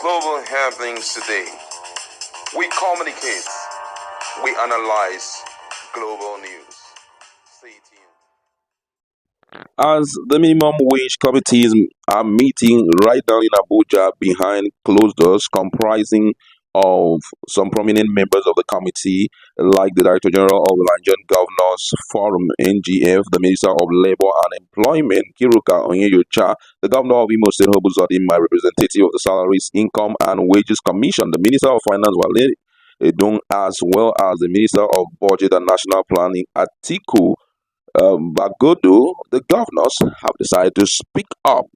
global happenings today. We communicate, we analyze global news. Stay tuned. As the minimum wage committees are meeting right now in Abuja behind closed doors, comprising of some prominent members of the committee, like the Director General of the Nigerian Governors Forum (NGF), the Minister of Labour and Employment Kiruka Onyeyocha, the Governor of Imo State Hobuzodim, my representative of the Salaries, Income and Wages Commission, the Minister of Finance Wale Edong, as well as the Minister of Budget and National Planning Atiku Bagodo. The governors have decided to speak up,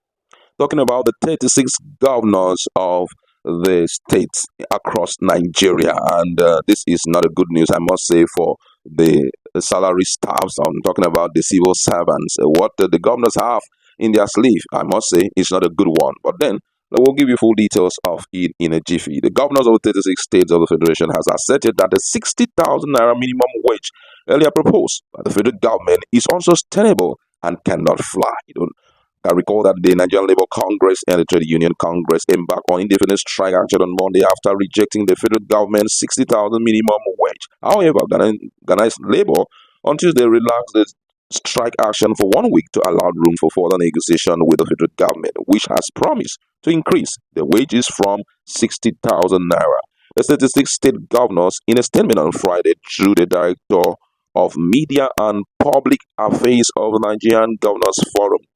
talking about the 36 governors of the states across Nigeria. And this is not a good news, I must say, for the salary staffs. I'm talking about the civil servants. What the governors have in their sleeve, I must say, is not a good one. But then, we'll give you full details of it in a jiffy. The governors of the 36 states of the Federation has asserted that the 60,000 naira minimum wage earlier proposed by the federal government is unsustainable and cannot fly. I recall that the Nigerian Labour Congress and the Trade Union Congress embarked on indefinite strike action on Monday after rejecting the federal government's 60,000 minimum wage. However, Ghana's Labour on Tuesday relaxed the strike action for 1 week to allow room for further negotiation with the federal government, which has promised to increase the wages from 60,000 naira. The 36 state governors, in a statement on Friday through the Director of Media and Public Affairs of the Nigerian Governors Forum,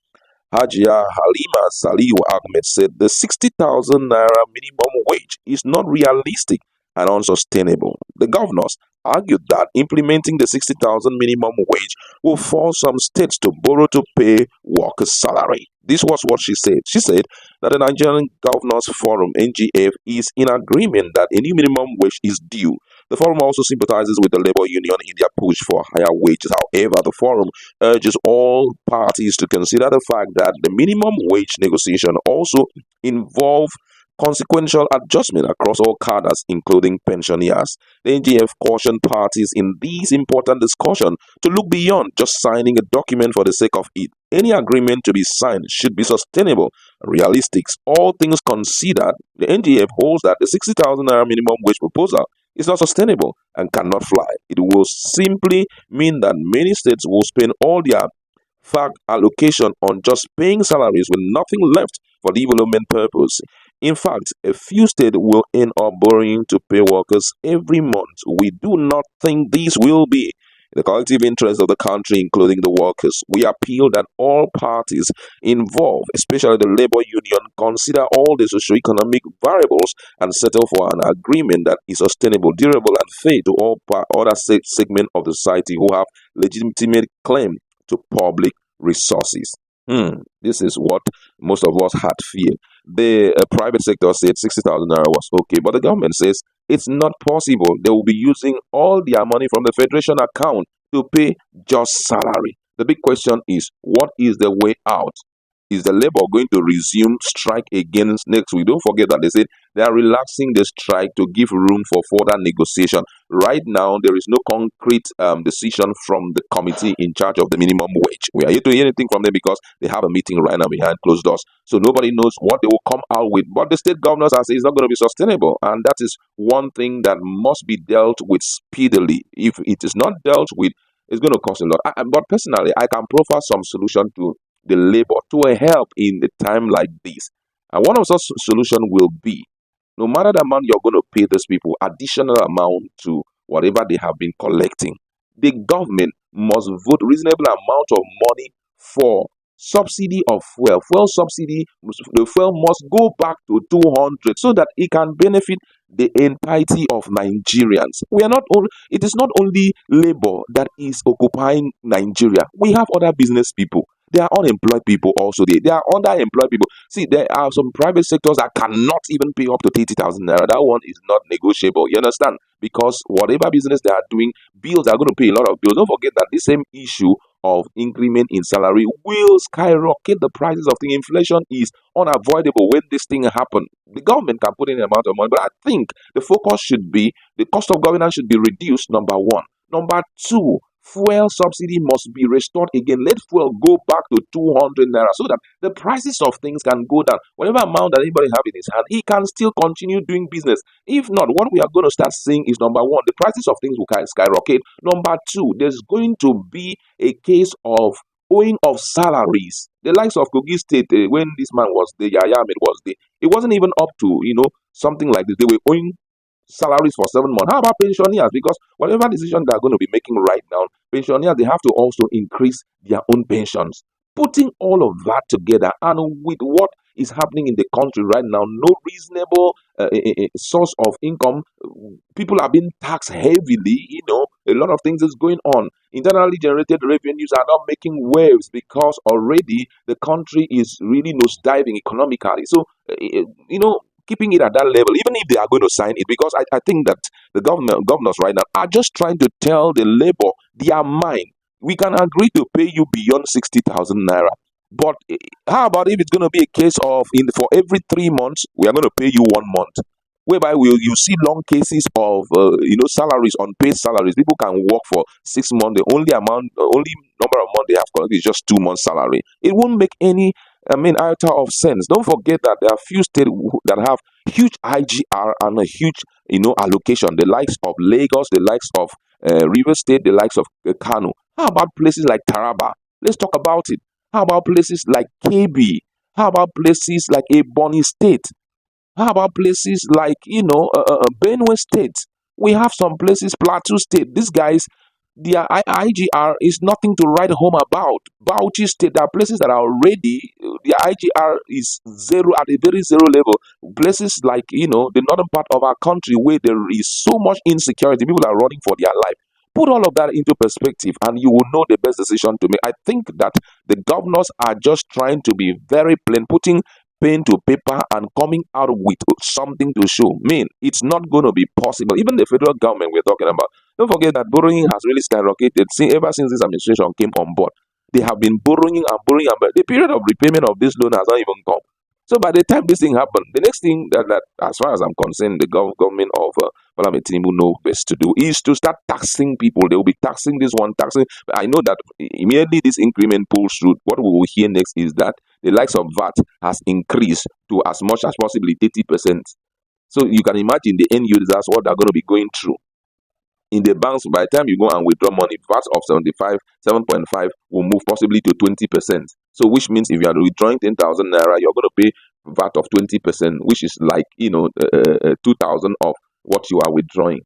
Hajia Halima Saliu Ahmed, said the 60,000 naira minimum wage is not realistic and unsustainable. The governors argued that implementing the 60,000 minimum wage will force some states to borrow to pay workers' salary. This was what she said. She said that the Nigerian Governors Forum (NGF) is in agreement that a new minimum wage is due. The forum also sympathizes with the labor union in their push for higher wages. However, the forum urges all parties to consider the fact that the minimum wage negotiation also involve consequential adjustment across all cadres, including pensioners. The NGF cautioned parties in this important discussion to look beyond just signing a document for the sake of it. Any agreement to be signed should be sustainable, realistic. All things considered, the NGF holds that the 60,000 naira minimum wage proposal is not sustainable and cannot fly. It will simply mean that many states will spend all their fact allocation on just paying salaries with nothing left for development purpose. In fact, a few states will end up borrowing to pay workers every month. We do not think this will be in the collective interest of the country, including the workers. We appeal that all parties involved, especially the labor union, consider all the socio-economic variables and settle for an agreement that is sustainable, durable, and fair to all other segments of the society who have legitimate claim to public resources. This is what most of us had feared. The private sector said 60,000 naira was okay, but the government says it's not possible. They will be using all their money from the federation account to pay just salary. The big question is, what is the way out? Is the labor going to resume strike again next week? Don't forget that they said they are relaxing the strike to give room for further negotiation. Right now, there is no concrete decision from the committee in charge of the minimum wage. We are yet to hear anything from them because they have a meeting right now behind closed doors. So nobody knows what they will come out with. But the state governors are saying it's not going to be sustainable. And that is one thing that must be dealt with speedily. If it is not dealt with, it's going to cost a lot. But personally, I can proffer some solution to the labor to help in the time like this. And one of such solution will be, no matter the amount you're going to pay these people, additional amount to whatever they have been collecting, the government must vote reasonable amount of money for subsidy of fuel. Fuel subsidy, the fuel must go back to 200 so that it can benefit the entirety of Nigerians. We are not only, it is not only labor that is occupying Nigeria. We have other business people. There are unemployed people also there. There are underemployed people. See, there are some private sectors that cannot even pay up to 30,000 naira. That one is not negotiable. You understand? Because whatever business they are doing, bills are going to pay a lot of bills. Don't forget that the same issue of increment in salary will skyrocket the prices of things. Inflation is unavoidable when this thing happens. The government can put in an amount of money, but I think the focus should be the cost of governance should be reduced, number one. Number two, fuel subsidy must be restored again. Let fuel go back to 200 naira so that the prices of things can go down. Whatever amount that anybody have in his hand, he can still continue doing business. If not, what we are going to start seeing is number one, the prices of things will skyrocket. Number two, there's going to be a case of owing of salaries. The likes of Kogi State, when this man was the Yaya Ahmed was the, it wasn't even up to something like this. They were owing salaries for 7 months. How about pensioners? Because whatever decision they are going to be making right now, pensioners they have to also increase their own pensions. Putting all of that together and with what is happening in the country right now, no reasonable source of income, people are being taxed heavily. A lot of things is going on. Internally generated revenues are not making waves because already the country is really nosediving economically. So, keeping it at that level, even if they are going to sign it, because I think that the governors right now are just trying to tell the labor their mind. We can agree to pay you beyond 60,000 naira. But how about if it's going to be a case of for every 3 months, we are going to pay you 1 month? Whereby you see long cases of salaries, unpaid salaries. People can work for 6 months. The only number of months they have collected is just 2 months salary. It won't make any iota of sense. Don't forget that there are few states that have huge IGR and a huge allocation. The likes of Lagos, the likes of River State, the likes of Kano. How about places like Taraba? Let's talk about it. How about places like KB? How about places like Ebonyi State? How about places like, Benue State? We have some places, Plateau State. These guys, their IGR is nothing to write home about. Bauchi State, there are places that are already, their IGR is zero, at a very zero level. Places like, the northern part of our country where there is so much insecurity, people are running for their life. Put all of that into perspective and you will know the best decision to make. I think that the governors are just trying to be very plain, putting pen to paper and coming out with something to show. It's not going to be possible. Even the federal government we're talking about. Don't forget that borrowing has really skyrocketed ever since this administration came on board. They have been borrowing and borrowing, but the period of repayment of this loan has not even come. So by the time this thing happened, the next thing that as far as I'm concerned, the government of Bola Tinubu know best to do is to start taxing people. They will be taxing this one, taxing. But I know that immediately this increment pulls through, what we will hear next is that the likes of VAT has increased to as much as possibly 30%. So you can imagine the end users what they're going to be going through. In the banks, by the time you go and withdraw money, VAT of 7.5 will move possibly to 20%. So which means if you are withdrawing 10,000 naira, you're going to pay VAT of 20%, which is like 2,000 of what you are withdrawing.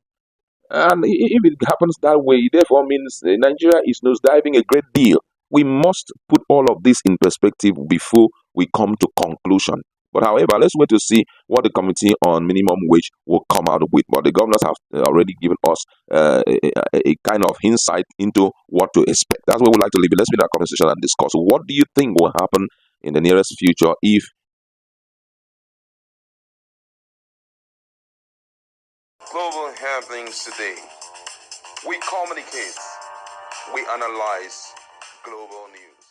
And if it happens that way, it therefore means Nigeria is nosediving a great deal. We must put all of this in perspective before we come to conclusion. But however, let's wait to see what the Committee on Minimum Wage will come out with. But the governors have already given us a kind of insight into what to expect. That's where we'd like to leave it. Let's meet our conversation and discuss. What do you think will happen in the nearest future if Global happenings today. We communicate, we analyze global news.